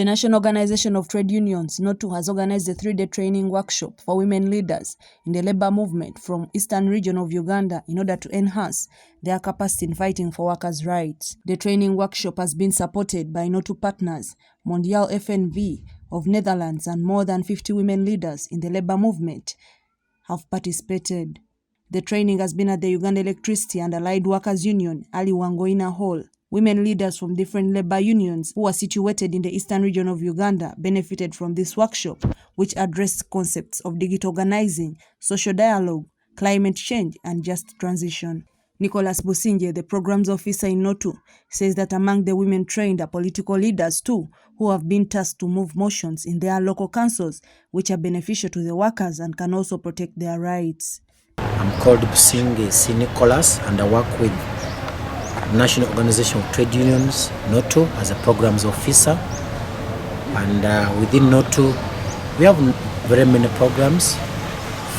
The National Organization of Trade Unions, NOTU, has organized a 3-day training workshop for women leaders in the labor movement from eastern region of Uganda in order to enhance their capacity in fighting for workers' rights. The training workshop has been supported by NOTU partners, Mondiaal FNV of Netherlands, and more than 50 women leaders in the labor movement have participated. The training has been at the Uganda Electricity and Allied Workers Union, Ali Wangoina Hall. Women leaders from different labor unions who are situated in the eastern region of Uganda benefited from this workshop, which addressed concepts of digital organizing, social dialogue, climate change, and just transition. Nicholas Businje, the programs officer in NOTU, says that among the women trained are political leaders too, who have been tasked to move motions in their local councils, which are beneficial to the workers and can also protect their rights. I'm called Businje C. Nicholas, and I work with National Organization of Trade Unions, NOTU, as a programs officer. And within NOTU, we have very many programs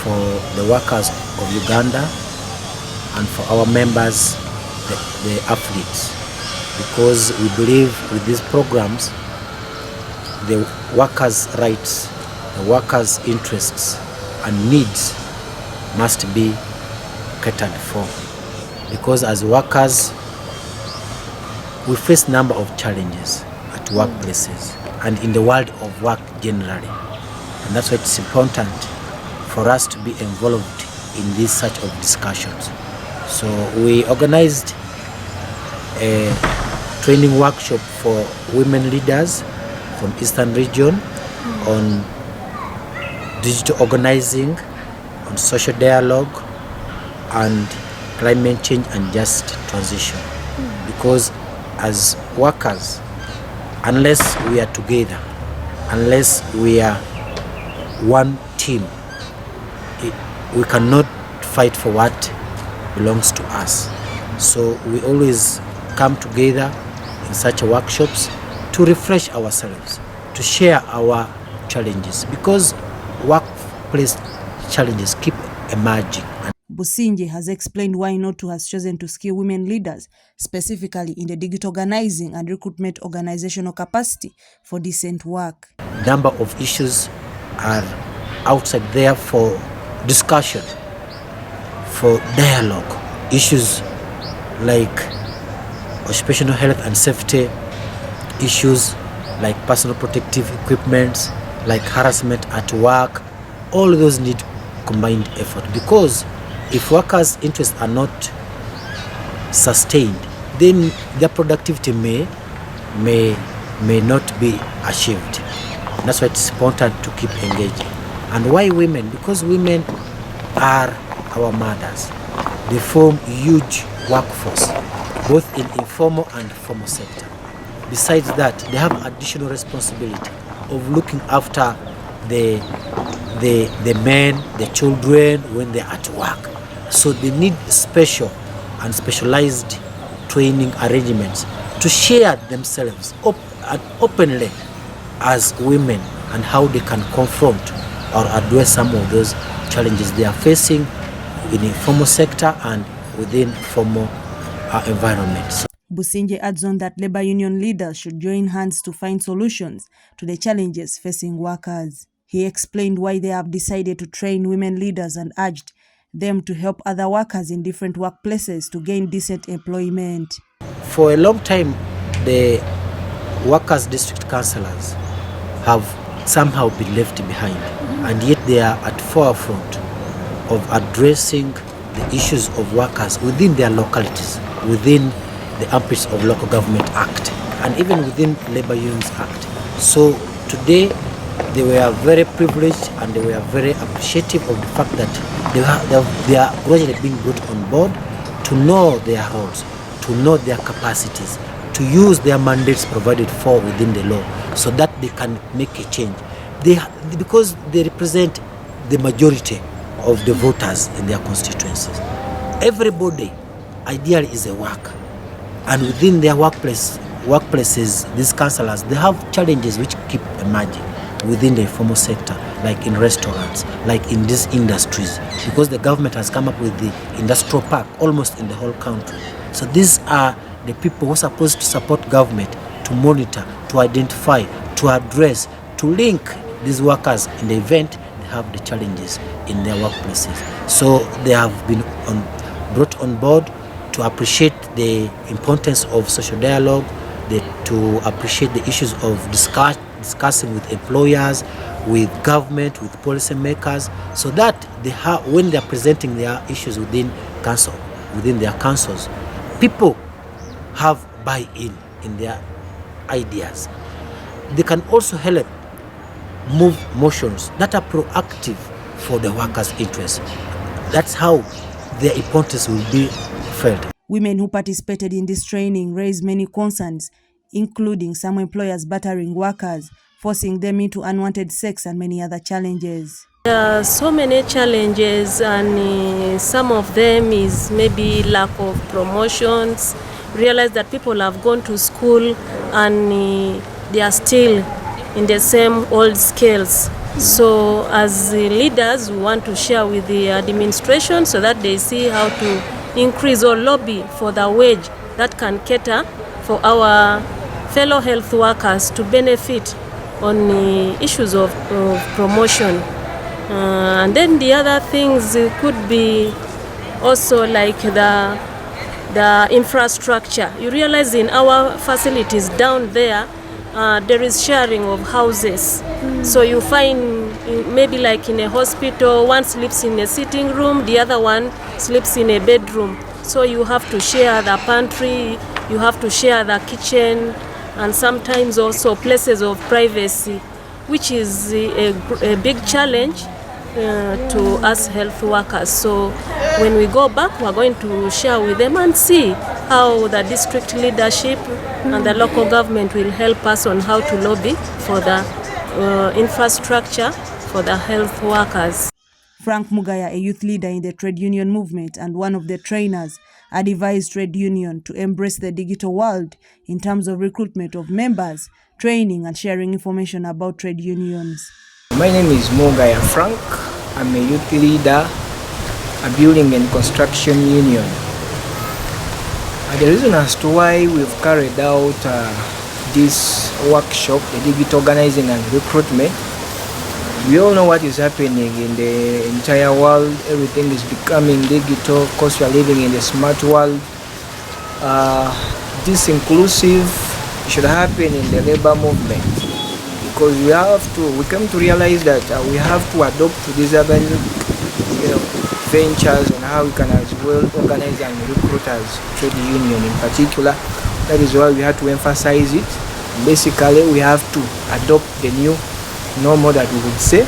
for the workers of Uganda and for our members, the athletes, because we believe with these programs, the workers' rights, the workers' interests and needs must be catered for. Because as workers, we face a number of challenges at workplaces and in the world of work generally. And that's why it's important for us to be involved in these such of discussions. So we organized a training workshop for women leaders from Eastern region on digital organizing, on social dialogue, and climate change and just transition. Because as workers, unless we are together, unless we are one team, we cannot fight for what belongs to us. So we always come together in such workshops to refresh ourselves, to share our challenges, because workplace challenges keep emerging. Businje has explained why NOTU has chosen to skill women leaders, specifically in the digital organizing and recruitment organizational capacity for decent work. Number of issues are outside there for discussion, for dialogue. Issues like occupational health and safety, issues like personal protective equipment, like harassment at work. All those need combined effort, because if workers' interests are not sustained, then their productivity may not be achieved. And that's why it's important to keep engaging. And why women? Because women are our mothers. They form a huge workforce, both in informal and formal sector. Besides that, they have additional responsibility of looking after the men, the children when they're at work. So they need special and specialized training arrangements to share themselves openly as women and how they can confront or address some of those challenges they are facing in the informal sector and within formal environments. Businje adds on that labor union leaders should join hands to find solutions to the challenges facing workers. He explained why they have decided to train women leaders and urged them to help other workers in different workplaces to gain decent employment. For a long time, the workers' district councillors have somehow been left behind, and yet they are at forefront of addressing the issues of workers within their localities, within the ambit of Local Government Act, and even within Labour Unions Act. So today, they were very privileged and they were very appreciative of the fact that they are gradually being brought on board to know their roles, to know their capacities, to use their mandates provided for within the law so that they can make a change. Because they represent the majority of the voters in their constituencies. Everybody ideally is a worker, and within their workplaces, these councillors, they have challenges which keep emerging within the informal sector, like in restaurants, like in these industries, because the government has come up with the industrial park almost in the whole country. So these are the people who are supposed to support government, to monitor, to identify, to address, to link these workers in the event they have the challenges in their workplaces. So they have been brought on board to appreciate the importance of social dialogue, to appreciate the issues of discussing with employers, with government, with policymakers, so that when they are presenting their issues within their councils, people have buy-in in their ideas. They can also help move motions that are proactive for the workers' interests. That's how their importance will be felt. Women who participated in this training raised many concerns, including some employers battering workers, forcing them into unwanted sex and many other challenges. There are so many challenges, and some of them is maybe lack of promotions. Realize that people have gone to school and they are still in the same old skills. So as the leaders, we want to share with the administration so that they see how to increase or lobby for the wage that can cater for our fellow health workers to benefit on the issues of promotion. And then the other things could be also like the infrastructure. You realize in our facilities down there, there is sharing of houses. So you find maybe like in a hospital, one sleeps in a sitting room, the other one sleeps in a bedroom. So you have to share the pantry, you have to share the kitchen, and sometimes also places of privacy, which is a big challenge to us health workers. So when we go back, we're going to share with them and see how the district leadership and the local government will help us on how to lobby for the infrastructure for the health workers. Frank Mugaya, a youth leader in the trade union movement and one of the trainers, advised trade union to embrace the digital world in terms of recruitment of members, training and sharing information about trade unions. My name is Mugaya Frank. I'm a youth leader, a building and construction union. The reason as to why we've carried out this workshop, the digital organizing and recruitment, we all know what is happening in the entire world. Everything is becoming digital. Of course, we are living in the smart world. This inclusive should happen in the labor movement, because we come to realize that we have to adopt to these urban ventures on how we can as well organize and recruit as trade union in particular. That is why we have to emphasize it. Basically, we have to adopt the new normal that we would say,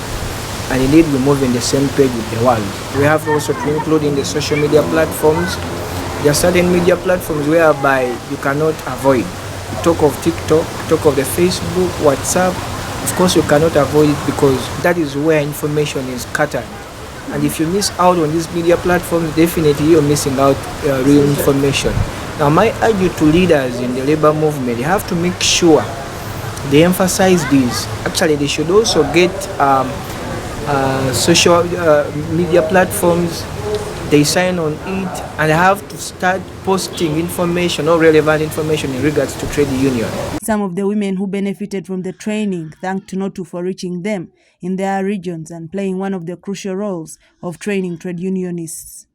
and indeed we move in the same page with the world. We have also to include in the social media platforms. There are certain media platforms whereby you cannot avoid. You talk of TikTok, talk of the Facebook, WhatsApp. Of course you cannot avoid it, because that is where information is scattered. And if you miss out on these media platforms, definitely you're missing out real information. Now my urge to leaders in the labor movement, they have to make sure they emphasize these. Actually, they should also get social media platforms. They sign on it, and they have to start posting information or relevant information in regards to trade union. Some of the women who benefited from the training thanked NOTU for reaching them in their regions and playing one of the crucial roles of training trade unionists.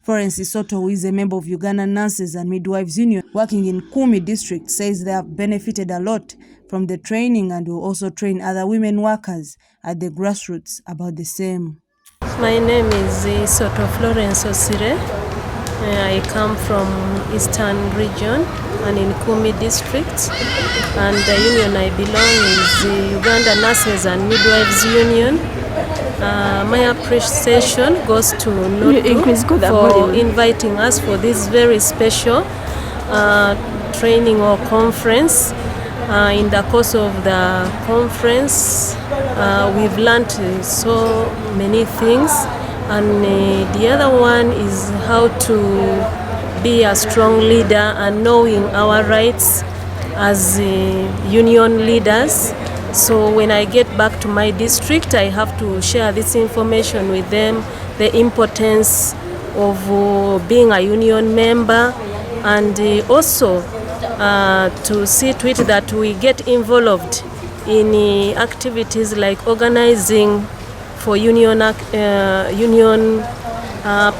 Florence Soto, who is a member of Uganda Nurses and Midwives Union working in Kumi district, says they have benefited a lot from the training and will also train other women workers at the grassroots about the same. My name is Soto Florence Osire. I come from Eastern region and in Kumi district, and the union I belong is the Uganda Nurses and Midwives Union. My appreciation goes to NOTU for inviting us for this very special training or conference. In the course of the conference, we've learned so many things, and the other one is how to be a strong leader and knowing our rights as union leaders. So when I get back to my district, I have to share this information with them, the importance of being a union member, and also to see to it that we get involved in activities like organizing for union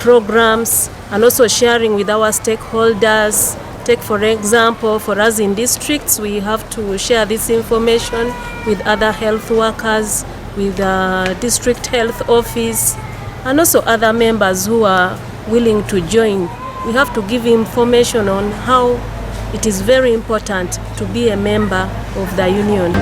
programs, and also sharing with our stakeholders. Take for example, for us in districts, we have to share this information with other health workers, with the district health office, and also other members who are willing to join. We have to give information on how it is very important to be a member of the union.